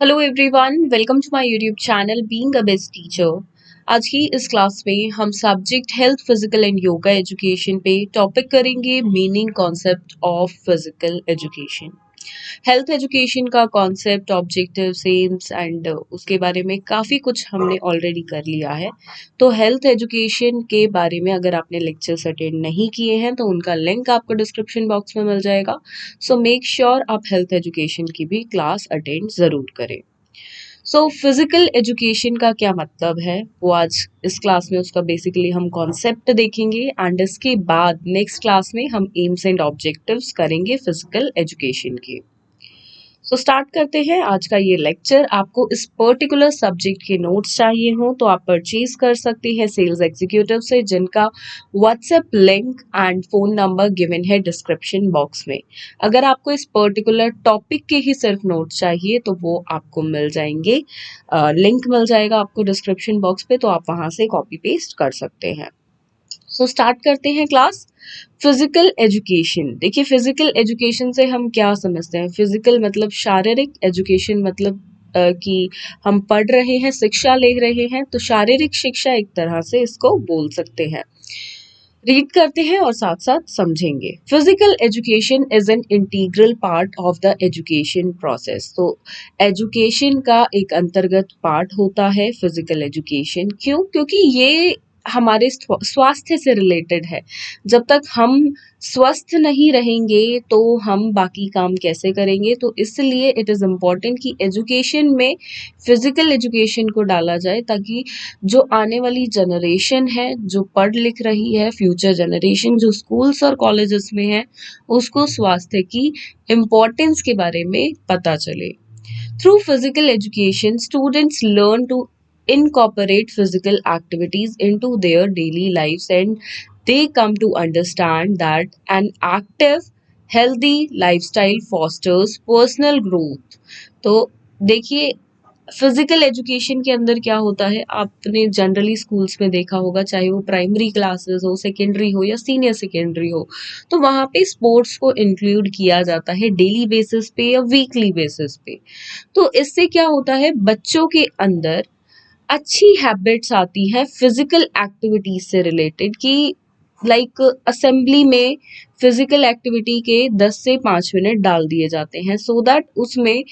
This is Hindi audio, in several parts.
Hello everyone, welcome to my YouTube channel being a best teacher. आज की इस क्लास में हम subject health physical and yoga education पे टॉपिक करेंगे meaning concept of physical education. Health education का कॉन्सेप्ट, ऑब्जेक्टिव्स, एम्स एंड उसके बारे में काफ़ी कुछ हमने ऑलरेडी कर लिया है। तो हेल्थ एजुकेशन के बारे में अगर आपने लेक्चर्स अटेंड नहीं किए हैं तो उनका लिंक आपको डिस्क्रिप्शन बॉक्स में मिल जाएगा। सो मेक श्योर आप हेल्थ एजुकेशन की भी क्लास अटेंड ज़रूर करें। फिजिकल एजुकेशन का क्या मतलब है वो आज इस क्लास में उसका बेसिकली हम कॉन्सेप्ट देखेंगे एंड इसके बाद नेक्स्ट क्लास में हम एम्स एंड ऑब्जेक्टिव्स करेंगे फिजिकल एजुकेशन के। स्टार्ट करते हैं आज का ये लेक्चर। आपको इस पर्टिकुलर सब्जेक्ट के नोट्स चाहिए हो तो आप परचेज कर सकते हैं सेल्स एग्जीक्यूटिव से, जिनका WhatsApp link and phone number given है डिस्क्रिप्शन बॉक्स में। अगर आपको इस पर्टिकुलर टॉपिक के ही सिर्फ नोट्स चाहिए तो वो आपको मिल जाएंगे, लिंक मिल जाएगा आपको डिस्क्रिप्शन बॉक्स पे, तो आप वहां से कॉपी पेस्ट कर सकते हैं। स्टार्ट करते हैं क्लास। फिजिकल एजुकेशन, देखिए फिजिकल एजुकेशन से हम क्या समझते हैं। फिजिकल मतलब शारीरिक, एजुकेशन मतलब कि हम पढ़ रहे हैं, शिक्षा ले रहे हैं, तो शारीरिक शिक्षा एक तरह से इसको बोल सकते हैं। रीड करते हैं और साथ साथ समझेंगे। Physical education is an integral part of the education process. तो एजुकेशन का एक अंतर्गत पार्ट होता है फिजिकल एजुकेशन। क्यों? क्योंकि ये हमारे स्वास्थ्य से रिलेटेड है। जब तक हम स्वस्थ नहीं रहेंगे तो हम बाकी काम कैसे करेंगे, तो इसलिए इट इज़ इम्पॉर्टेंट कि एजुकेशन में फिजिकल एजुकेशन को डाला जाए, ताकि जो आने वाली जनरेशन है जो पढ़ लिख रही है, फ्यूचर जनरेशन जो स्कूल्स और कॉलेजेस में है, उसको स्वास्थ्य की इम्पोर्टेंस के बारे में पता चले। Through physical education students learn to incorporate physical activities into their daily lives, and they come to understand that an active healthy lifestyle fosters personal growth। तो देखिए फिजिकल एजुकेशन के अंदर क्या होता है, आपने जनरली स्कूल्स में देखा होगा, चाहे वो प्राइमरी क्लासेस हो, सेकेंडरी हो या सीनियर सेकेंडरी हो, तो वहाँ पे स्पोर्ट्स को इंक्लूड किया जाता है डेली बेसिस पे या वीकली बेसिस पे। तो इससे क्या होता है, बच्चों के अंदर अच्छी हैबिट्स आती हैं फिजिकल एक्टिविटीज से रिलेटेड, कि लाइक असेंबली में फिजिकल एक्टिविटी के 10 से 5 मिनट डाल दिए जाते हैं, सो दैट उसमें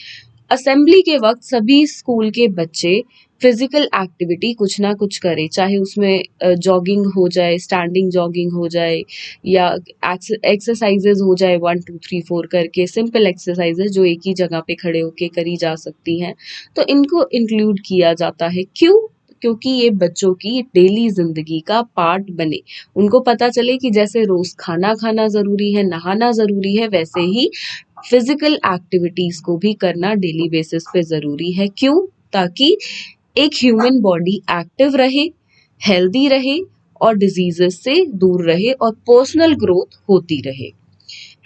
असेंबली के वक्त सभी स्कूल के बच्चे फिजिकल एक्टिविटी कुछ ना कुछ करें, चाहे उसमें जॉगिंग हो जाए, स्टैंडिंग जॉगिंग हो जाए, या एक्सरसाइजेज हो जाए 1 2 3 4 करके, सिंपल एक्सरसाइजेज जो एक ही जगह पे खड़े होके करी जा सकती हैं। तो इनको इंक्लूड किया जाता है। क्यों? क्योंकि ये बच्चों की डेली जिंदगी का पार्ट बने। उनको पता चले कि जैसे रोज खाना खाना जरूरी है, नहाना जरूरी है, वैसे ही फिजिकल एक्टिविटीज को भी करना डेली बेसिस पे जरूरी है। क्यों? ताकि एक ह्यूमन बॉडी एक्टिव रहे, हेल्दी रहे और डिजीजेस से दूर रहे और पर्सनल ग्रोथ होती रहे,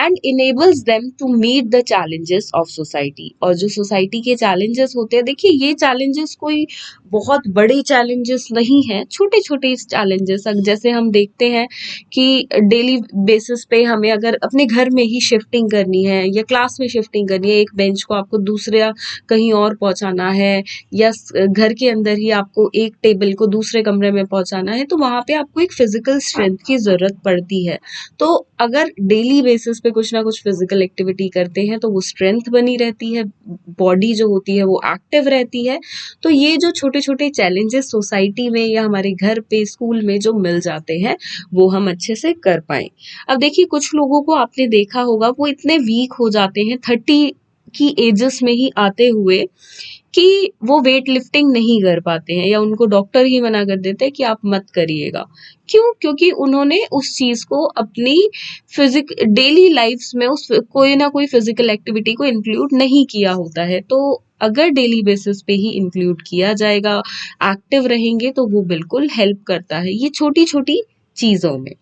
and enables them to meet the challenges of society. और जो सोसाइटी के चैलेंजेस होते हैं, देखिए ये चैलेंजेस कोई बहुत बड़े चैलेंजेस नहीं हैं, छोटे छोटे चैलेंजेस। जैसे हम देखते हैं कि डेली बेसिस पे हमें अगर अपने घर में ही शिफ्टिंग करनी है या क्लास में शिफ्टिंग करनी है, एक बेंच को आपको दूसरा कहीं और पहुंचाना है, या घर के अंदर ही आपको एक टेबल को दूसरे कमरे में पहुंचाना है, तो वहां पे आपको एक फिजिकल स्ट्रेंथ की जरूरत पड़ती है। तो अगर डेली बेसिस पे कुछ ना कुछ फिजिकल एक्टिविटी करते हैं तो वो स्ट्रेंथ बनी रहती है, बॉडी जो होती है वो एक्टिव रहती है। तो ये जो छोटे छोटे चैलेंजेस सोसाइटी में या हमारे घर पे, स्कूल में जो मिल जाते हैं, वो हम अच्छे से कर पाए। अब देखिए कुछ लोगों को आपने देखा होगा, वो इतने वीक हो जाते हैं 30 की एजेस में ही आते हुए, कि वो वेट लिफ्टिंग नहीं कर पाते हैं, या उनको डॉक्टर ही मना कर देते हैं कि आप मत करिएगा। क्यों? क्योंकि उन्होंने उस चीज को अपनी फिजिक डेली लाइफ्स में उस कोई ना कोई फिजिकल एक्टिविटी को इंक्लूड नहीं किया होता है। तो अगर डेली बेसिस पे ही इंक्लूड किया जाएगा, एक्टिव रहेंगे, तो वो बिल्कुल हेल्प करता है ये छोटी छोटी चीजों में।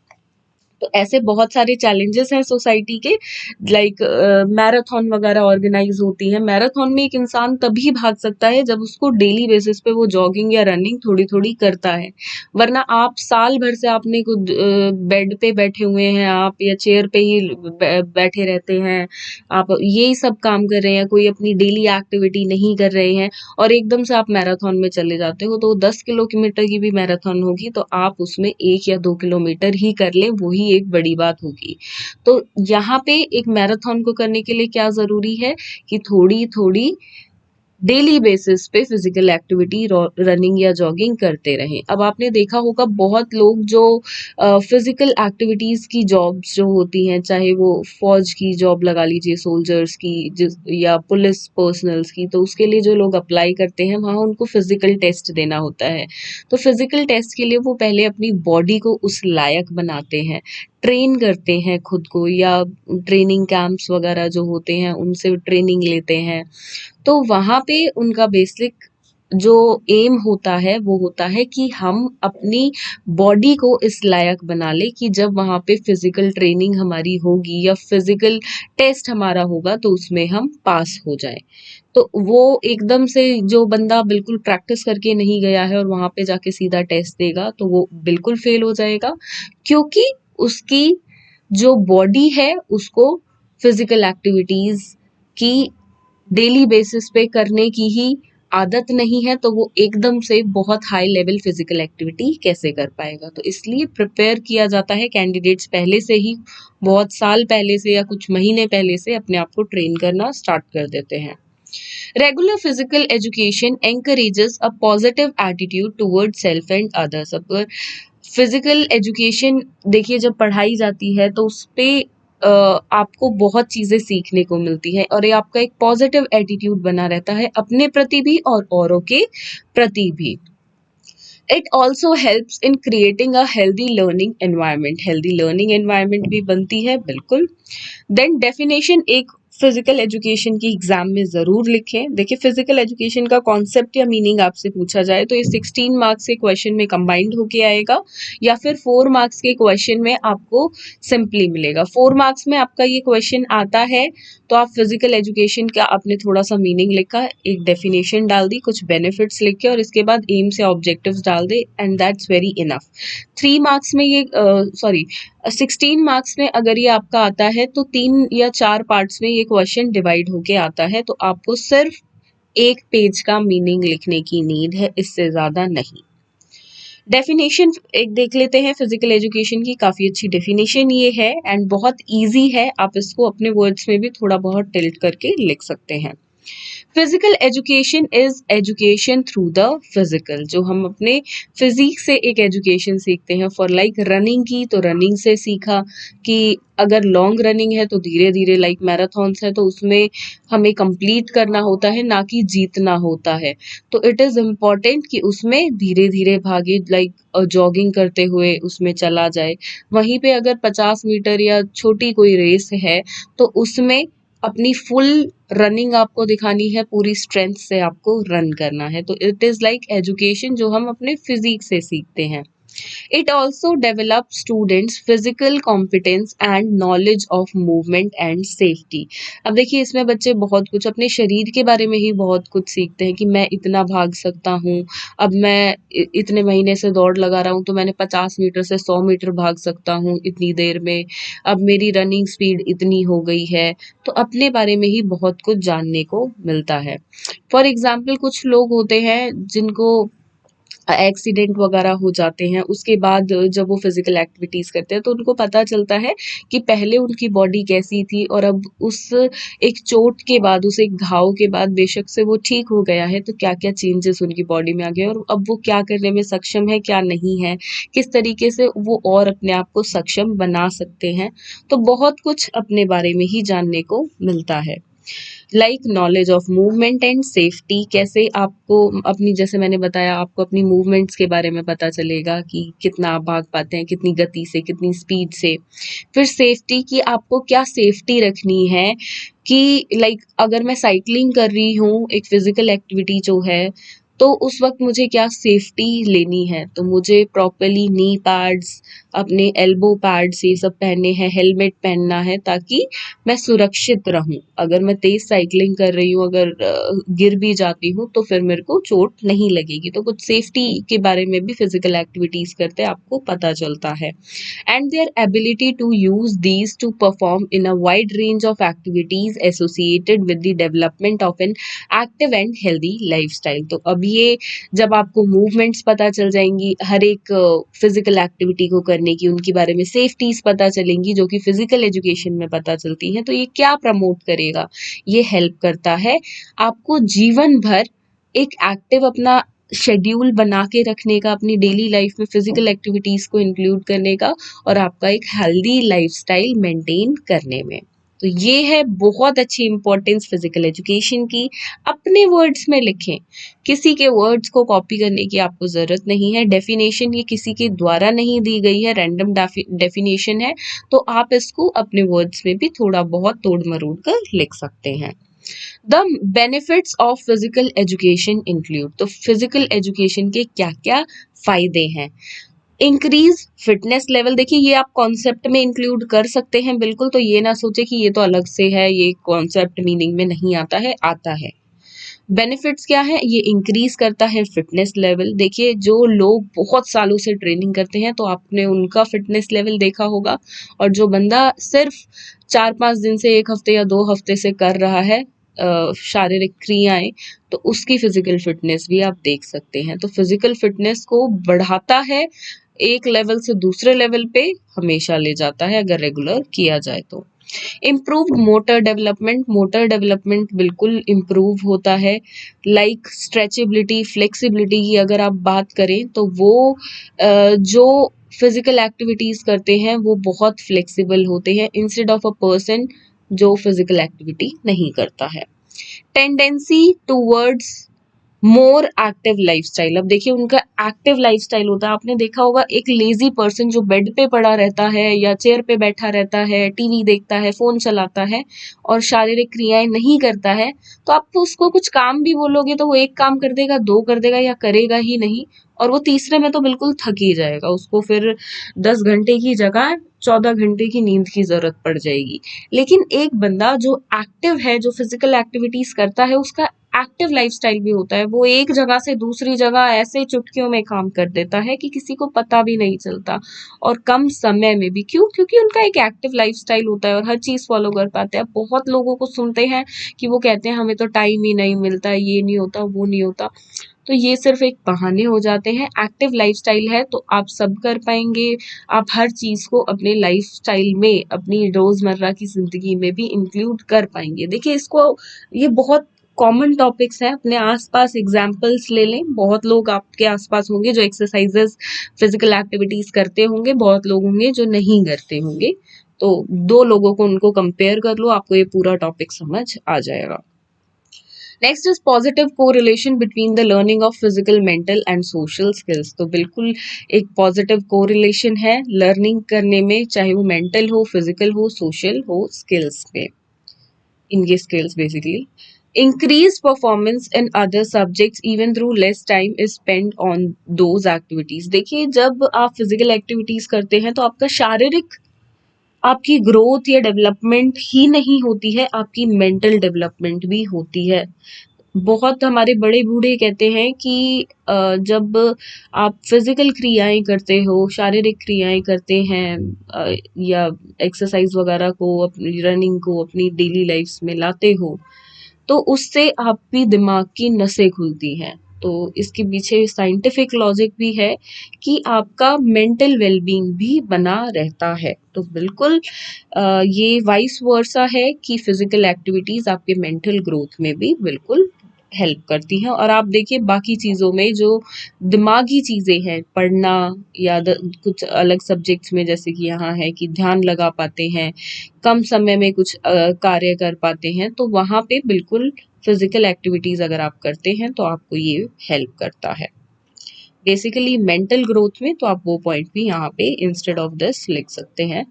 तो तो ऐसे बहुत सारे चैलेंजेस हैं सोसाइटी के, लाइक मैराथन वगैरह ऑर्गेनाइज होती है। मैराथन में एक इंसान तभी भाग सकता है जब उसको डेली बेसिस पे वो जॉगिंग या रनिंग थोड़ी थोड़ी करता है, वरना आप साल भर से आपने कुछ बेड पे बैठे हुए हैं आप, या चेयर पे ही बैठे रहते हैं आप, यही सब काम कर रहे हैं, कोई अपनी डेली एक्टिविटी नहीं कर रहे हैं, और एकदम से आप मैराथन में चले जाते हो, तो 10 किलोमीटर की भी मैराथन होगी तो आप उसमें 1 या 2 किलोमीटर ही कर लें, वही एक बड़ी बात होगी। तो यहाँ पे एक मैराथन को करने के लिए क्या ज़रूरी है कि थोड़ी-थोड़ी डेली बेसिस पे फिजिकल एक्टिविटी रनिंग या जॉगिंग करते रहें। अब आपने देखा होगा बहुत लोग जो फिजिकल एक्टिविटीज की जॉब्स जो होती हैं, चाहे वो फौज की जॉब लगा लीजिए, सोल्जर्स की या पुलिस पर्सनल्स की, तो उसके लिए जो लोग अप्लाई करते हैं वहाँ उनको फिजिकल टेस्ट देना होता है। तो फिजिकल टेस्ट के लिए वो पहले अपनी बॉडी को उस लायक बनाते हैं, ट्रेन करते हैं खुद को, या ट्रेनिंग कैंप्स वगैरह जो होते हैं उनसे ट्रेनिंग लेते हैं। तो वहाँ पे उनका बेसिक जो एम होता है वो होता है कि हम अपनी बॉडी को इस लायक बना ले कि जब वहाँ पे फिजिकल ट्रेनिंग हमारी होगी या फिजिकल टेस्ट हमारा होगा तो उसमें हम पास हो जाएं। तो वो एकदम से जो बंदा बिल्कुल प्रैक्टिस करके नहीं गया है और वहाँ पे जाके सीधा टेस्ट देगा तो वो बिल्कुल फेल हो जाएगा, क्योंकि उसकी जो बॉडी है उसको फिजिकल एक्टिविटीज की डेली बेसिस पे करने की ही आदत नहीं है, तो वो एकदम से बहुत हाई लेवल फिजिकल एक्टिविटी कैसे कर पाएगा। तो इसलिए प्रिपेयर किया जाता है, कैंडिडेट्स पहले से ही बहुत साल पहले से या कुछ महीने पहले से अपने आप को ट्रेन करना स्टार्ट कर देते हैं। Regular physical education encourages a positive attitude towards self and others। अब फिजिकल एजुकेशन देखिए जब पढ़ाई जाती है तो उस पे आपको बहुत चीजें सीखने को मिलती है और ये आपका एक पॉजिटिव एटीट्यूड बना रहता है अपने प्रति भी और औरों के प्रति भी। It also helps in creating a healthy learning environment. Healthy learning environment भी बनती है, बिल्कुल। देन डेफिनेशन एक फिजिकल एजुकेशन की एग्जाम में जरूर लिखें। देखिए फिजिकल एजुकेशन का कॉन्सेप्ट या मीनिंग आपसे पूछा जाए तो ये 16 मार्क्स के क्वेश्चन में कंबाइंड होके आएगा, या फिर 4 मार्क्स के क्वेश्चन में आपको सिंपली मिलेगा। 4 मार्क्स में आपका ये क्वेश्चन आता है तो आप फिजिकल एजुकेशन का आपने थोड़ा सा मीनिंग लिखा, एक डेफिनेशन डाल दी, कुछ बेनिफिट्स लिखे और इसके बाद एम से ऑब्जेक्टिव्स डाल दे, and that's very enough. 3 marks में ये 16 मार्क्स में अगर ये आपका आता है तो 3 या 4 पार्ट्स में ये क्वेश्चन डिवाइड होके आता है, तो आपको सिर्फ एक पेज का मीनिंग लिखने की नीड है, इससे ज्यादा नहीं। डेफिनेशन एक देख लेते हैं फिजिकल एजुकेशन की, काफी अच्छी डेफिनेशन ये है एंड बहुत इजी है, आप इसको अपने वर्ड्स में भी थोड़ा बहुत टिल्ट करके लिख सकते हैं। Physical education is education through the physical. जो हम अपने फिजिक से एक एजुकेशन सीखते हैं, फॉर लाइक रनिंग की तो रनिंग से सीखा कि अगर लॉन्ग रनिंग है तो धीरे धीरे, लाइक मैराथन्स है तो उसमें हमें कंप्लीट करना होता है ना कि जीतना होता है, तो इट इज इम्पॉर्टेंट कि उसमें धीरे धीरे भागे, लाइक जॉगिंग करते हुए उसमें चला जाए। वहीं पे अगर 50 मीटर या छोटी कोई रेस है तो उसमें अपनी फुल रनिंग आपको दिखानी है, पूरी स्ट्रेंथ से आपको रन करना है। तो इट इज लाइक एजुकेशन जो हम अपने फिजिक से सीखते हैं। It also develop students physical competence and knowledge of movement and safety. अब देखिए इसमें बच्चे बहुत कुछ अपने शरीर के बारे में ही बहुत कुछ सीखते हैं कि मैं इतना भाग सकता हूँ, अब मैं इतने महीने से दौड़ लगा रहा हूँ तो मैंने 50 मीटर से 100 मीटर भाग सकता हूँ इतनी देर में, अब मेरी रनिंग स्पीड इतनी हो गई है। तो अपने बारे में ही बहुत कुछ जानने को मिलता है। फॉर एग्जाम्पल कुछ लोग होते हैं जिनको एक्सीडेंट वगैरह हो जाते हैं, उसके बाद जब वो फिजिकल एक्टिविटीज करते हैं तो उनको पता चलता है कि पहले उनकी बॉडी कैसी थी और अब उस एक चोट के बाद, उस एक घाव के बाद बेशक से वो ठीक हो गया है तो क्या क्या चेंजेस उनकी बॉडी में आ गए और अब वो क्या करने में सक्षम है क्या नहीं है, किस तरीके से वो और अपने आप को सक्षम बना सकते हैं। तो बहुत कुछ अपने बारे में ही जानने को मिलता है। Like knowledge of movement and safety, कैसे आपको अपनी, जैसे मैंने बताया आपको अपनी मूवमेंट्स के बारे में पता चलेगा कि कितना आप भाग पाते हैं, कितनी गति से, कितनी स्पीड से। फिर सेफ्टी की आपको क्या सेफ्टी रखनी है कि लाइक अगर मैं साइकिलिंग कर रही हूँ, एक फिजिकल एक्टिविटी जो है, तो उस वक्त मुझे क्या सेफ्टी लेनी है, तो मुझे प्रॉपरली नी पैड्स, अपने एल्बो पैड्स ये सब पहनने हैं, हेलमेट पहनना है ताकि मैं सुरक्षित रहूं। अगर मैं तेज साइकिलिंग कर रही हूँ, अगर गिर भी जाती हूँ तो फिर मेरे को चोट नहीं लगेगी। तो कुछ सेफ्टी के बारे में भी फिजिकल एक्टिविटीज करते आपको पता चलता है। And their ability to use these to perform in a wide range of activities associated with the development of an active and healthy lifestyle। तो अब ये जब आपको मूवमेंट्स पता चल जाएंगी हर एक फिजिकल एक्टिविटी को करने की, उनके बारे में सेफ्टीज पता चलेंगी जो कि फिजिकल एजुकेशन में पता चलती हैं, तो ये क्या प्रमोट करेगा, ये हेल्प करता है आपको जीवन भर एक एक्टिव अपना शेड्यूल बना के रखने का, अपनी डेली लाइफ में फिजिकल एक्टिविटीज को इंक्लूड करने का और आपका एक हेल्दी लाइफस्टाइल मेंटेन करने में। तो ये है बहुत अच्छी इंपॉर्टेंस फिजिकल एजुकेशन की। अपने वर्ड्स में लिखें, किसी के वर्ड्स को कॉपी करने की आपको जरूरत नहीं है। डेफिनेशन ये किसी के द्वारा नहीं दी गई है, रैंडम डेफिनेशन है, तो आप इसको अपने वर्ड्स में भी थोड़ा बहुत तोड़ मरोड़ कर लिख सकते हैं। The benefits of physical education include, तो फिजिकल एजुकेशन के क्या क्या फायदे हैं। इंक्रीज फिटनेस लेवल, देखिए ये आप कॉन्सेप्ट में इंक्लूड कर सकते हैं बिल्कुल, तो ये ना सोचे कि ये तो अलग से है, ये कॉन्सेप्ट मीनिंग में नहीं आता है, आता है। बेनिफिट्स क्या है, ये इंक्रीज करता है फिटनेस लेवल। देखिए जो लोग बहुत सालों से ट्रेनिंग करते हैं तो आपने उनका फिटनेस लेवल देखा होगा, और जो बंदा सिर्फ 4-5 दिन से, 1 हफ्ते या 2 हफ्ते से कर रहा है शारीरिक क्रियाएं, तो उसकी फिजिकल फिटनेस भी आप देख सकते हैं। तो फिजिकल फिटनेस को बढ़ाता है, एक लेवल से दूसरे लेवल पे हमेशा ले जाता है अगर रेगुलर किया जाए तो। इम्प्रूव्ड मोटर डेवलपमेंट बिल्कुल इम्प्रूव होता है। लाइक स्ट्रेचेबिलिटी, फ्लेक्सिबिलिटी की अगर आप बात करें तो वो जो फिजिकल एक्टिविटीज करते हैं वो बहुत फ्लेक्सिबल होते हैं इंस्टेड ऑफ अ पर्सन जो फिजिकल एक्टिविटी नहीं करता है। Tendency towards more active lifestyle, अब देखिए उनका एक्टिव लाइफस्टाइल होता है। आपने देखा होगा एक लेजी पर्सन जो बेड पे पड़ा रहता है या चेयर पे बैठा रहता है, टीवी देखता है, फोन चलाता है और शारीरिक क्रियाएं नहीं करता है, तो आप उसको कुछ काम भी बोलोगे तो वो एक काम कर देगा, दो कर देगा या करेगा ही नहीं, और वो तीसरे में तो बिल्कुल थक ही जाएगा, उसको फिर 10 घंटे की जगह 14 घंटे की नींद की जरूरत पड़ जाएगी। लेकिन एक बंदा जो एक्टिव है, जो फिजिकल एक्टिविटीज करता है, उसका एक्टिव लाइफस्टाइल भी होता है। वो एक जगह से दूसरी जगह ऐसे चुटकियों में काम कर देता है कि किसी को पता भी नहीं चलता, और कम समय में भी। क्यों? क्योंकि उनका एक एक्टिव लाइफस्टाइल होता है और हर चीज फॉलो कर पाते हैं। बहुत लोगों को सुनते हैं कि वो कहते हैं हमें तो टाइम ही नहीं मिलता, ये नहीं होता, वो नहीं होता, तो ये सिर्फ एक बहाने हो जाते हैं। एक्टिव लाइफस्टाइल है तो आप सब कर पाएंगे, आप हर चीज को अपने लाइफस्टाइल में, अपनी रोजमर्रा की जिंदगी में भी इंक्लूड कर पाएंगे। देखिए इसको, ये बहुत कॉमन टॉपिक्स हैं, अपने आसपास एग्जाम्पल्स ले लें। बहुत लोग आपके आसपास होंगे जो एक्सरसाइजेस, फिजिकल एक्टिविटीज करते होंगे, बहुत लोग होंगे जो नहीं करते होंगे, तो 2 लोगों को उनको कंपेयर कर लो, आपको ये पूरा टॉपिक समझ आ जाएगा। Next is positive correlation between the learning of physical, mental and social skills, तो बिल्कुल एक पॉजिटिव कोरिलेशन है लर्निंग करने में, चाहे वो मेंटल हो, फिजिकल हो, सोशल हो, स्किल्स में, इनके skills basically. Increased performance in other subjects even through less time is spent on those activities। देखिए जब आप फिजिकल एक्टिविटीज करते हैं तो आपका शारीरिक, आपकी ग्रोथ या डेवलपमेंट ही नहीं होती है, आपकी मेंटल डेवलपमेंट भी होती है। बहुत हमारे बड़े बूढ़े कहते हैं कि जब आप फिजिकल क्रियाएं करते हो, शारीरिक क्रियाएं करते हैं, या एक्सरसाइज वगैरह को, अपनी रनिंग को अपनी डेली लाइफ में लाते हो, तो उससे आपकी दिमाग की नसें खुलती हैं। तो इसके पीछे साइंटिफिक लॉजिक भी है कि आपका मेंटल वेलबींग भी बना रहता है। तो बिल्कुल ये वाइस वर्सा है कि फिजिकल एक्टिविटीज आपके मेंटल ग्रोथ में भी बिल्कुल हेल्प करती हैं। और आप देखिए बाकी चीज़ों में जो दिमागी चीज़ें हैं, पढ़ना या कुछ अलग सब्जेक्ट्स में, जैसे कि यहाँ है कि ध्यान लगा पाते हैं, कम समय में कुछ कार्य कर पाते हैं, तो वहाँ पे बिल्कुल फिजिकल एक्टिविटीज अगर आप करते हैं तो आपको ये हेल्प करता है। बेसिकली मेंटल ग्रोथ में, तो आप वो पॉइंट भी यहाँ पे इंस्टेड ऑफ दिस लिख सकते हैं।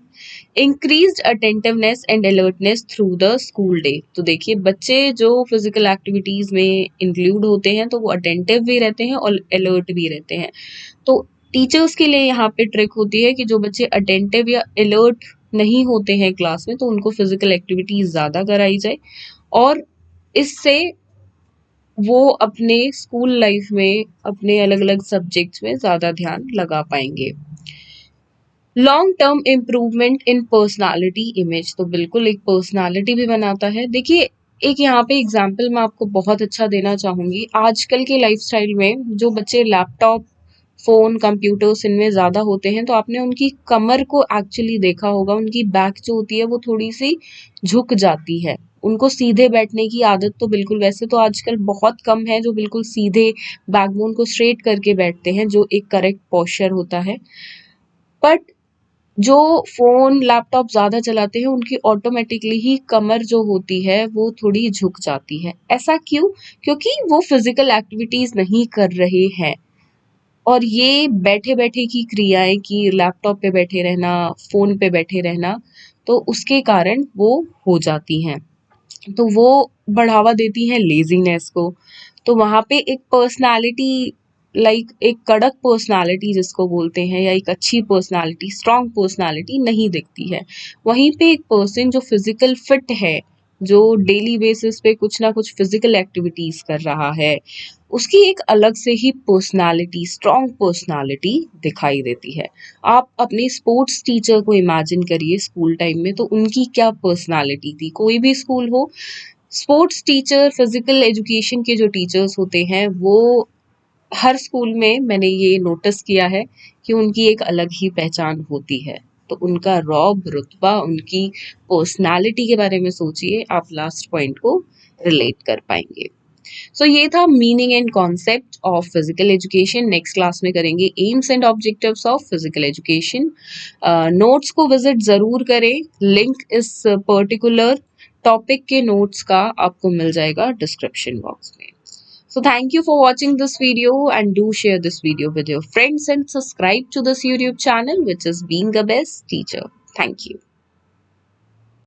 Increased attentiveness and alertness through the school day. तो देखिए बच्चे जो फिजिकल एक्टिविटीज में इंक्लूड होते हैं तो वो अटेंटिव भी रहते हैं और अलर्ट भी रहते हैं। तो टीचर्स के लिए यहाँ पे ट्रिक होती है कि जो बच्चे अटेंटिव या अलर्ट नहीं होते हैं क्लास में, तो उनको फिजिकल एक्टिविटीज ज्यादा कराई जाए और इससे वो अपने स्कूल लाइफ में अपने अलग अलग सब्जेक्ट्स में ज्यादा ध्यान लगा पाएंगे। Long term improvement in personality image, तो बिल्कुल एक पर्सनालिटी भी बनाता है। देखिए एक यहाँ पे एग्जाम्पल मैं आपको बहुत अच्छा देना चाहूंगी। आजकल के लाइफस्टाइल में जो बच्चे लैपटॉप, फोन, कंप्यूटर्स इनमें ज्यादा होते हैं, तो आपने उनकी कमर को एक्चुअली देखा होगा, उनकी बैक जो होती है वो थोड़ी सी झुक जाती है। उनको सीधे बैठने की आदत तो बिल्कुल, वैसे तो आजकल बहुत कम है जो बिल्कुल सीधे बैकबोन को स्ट्रेट करके बैठते हैं, जो एक करेक्ट पोस्चर होता है। बट जो फोन लैपटॉप ज्यादा चलाते हैं उनकी ऑटोमेटिकली ही कमर जो होती है वो थोड़ी झुक जाती है। ऐसा क्यों? क्योंकि वो फिजिकल एक्टिविटीज नहीं कर रहे हैं और ये बैठे बैठे की क्रियाएं कि लैपटॉप पे बैठे रहना, फोन पे बैठे रहना, तो उसके कारण वो हो जाती हैं। तो वो बढ़ावा देती हैं लेजीनेस को। तो वहां पे एक पर्सनालिटी, लाइक एक कड़क पर्सनालिटी जिसको बोलते हैं, या एक अच्छी पर्सनालिटी, स्ट्रांग पर्सनालिटी नहीं दिखती है। वहीं पे एक पर्सन जो फिजिकल फिट है, जो डेली बेसिस पे कुछ ना कुछ फिजिकल एक्टिविटीज कर रहा है, उसकी एक अलग से ही पर्सनालिटी, स्ट्रांग पर्सनालिटी दिखाई देती है। आप अपने स्पोर्ट्स टीचर को इमेजिन करिए स्कूल टाइम में, तो उनकी क्या पर्सनालिटी थी। कोई भी स्कूल हो, स्पोर्ट्स टीचर, फिजिकल एजुकेशन के जो टीचर्स होते हैं, वो हर स्कूल में मैंने ये नोटिस किया है कि उनकी एक अलग ही पहचान होती है। तो उनका रौब, रुतबा, उनकी पर्सनालिटी के बारे में सोचिए, आप लास्ट पॉइंट को रिलेट कर पाएंगे। सो ये था meaning and concept of physical education. Next class में करेंगे AIIMS and objectives of physical education. Notes को विजिट जरूर करें, लिंक इस पर्टिकुलर टॉपिक के नोट्स का आपको मिल जाएगा डिस्क्रिप्शन बॉक्स में। So thank you for watching this video, and do share this video with your friends and subscribe to this YouTube channel, which is Being a Best Teacher. Thank you.